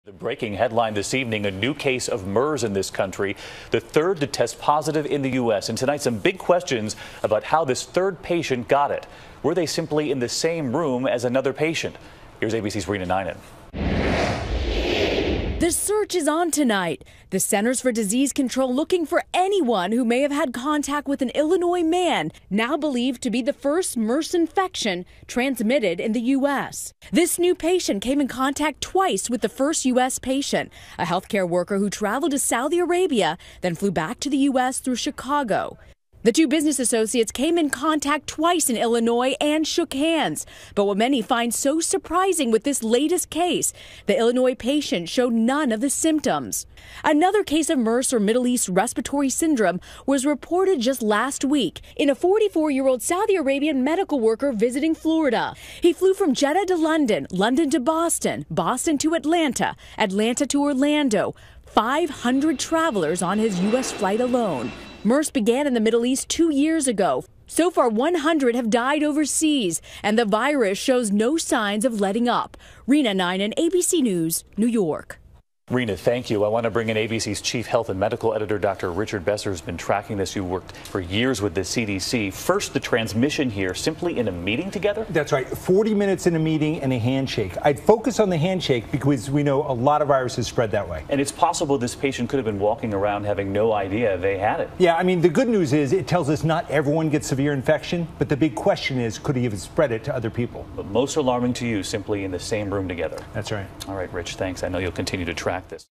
The breaking headline this evening, a new case of MERS in this country, the third to test positive in the U.S. And tonight, some big questions about how this third patient got it. Were they simply in the same room as another patient? Here's ABC's Rena Ninen. The search is on tonight. The Centers for Disease Control looking for anyone who may have had contact with an Illinois man now believed to be the first MERS infection transmitted in the U.S. This new patient came in contact twice with the first U.S. patient, a healthcare worker who traveled to Saudi Arabia, then flew back to the U.S. through Chicago. The two business associates came in contact twice in Illinois and shook hands. But what many find so surprising with this latest case, the Illinois patient showed none of the symptoms. Another case of MERS, or Middle East Respiratory Syndrome, was reported just last week in a 44-year-old Saudi Arabian medical worker visiting Florida. He flew from Jeddah to London, London to Boston, Boston to Atlanta, Atlanta to Orlando. 500 travelers on his U.S. flight alone. MERS began in the Middle East 2 years ago. So far, 100 have died overseas, and the virus shows no signs of letting up. Rena Ninen, ABC News, New York. Rena, thank you. I want to bring in ABC's chief health and medical editor, Dr. Richard Besser, has been tracking this. You worked for years with the CDC. First, the transmission here, simply in a meeting together? That's right. 40 minutes in a meeting and a handshake. I'd focus on the handshake because we know a lot of viruses spread that way. And it's possible this patient could have been walking around having no idea they had it. Yeah, I mean, the good news is it tells us not everyone gets severe infection, but the big question is, could he have spread it to other people? But most alarming to you, simply in the same room together. That's right. All right, Rich, thanks. I know you'll continue to track this.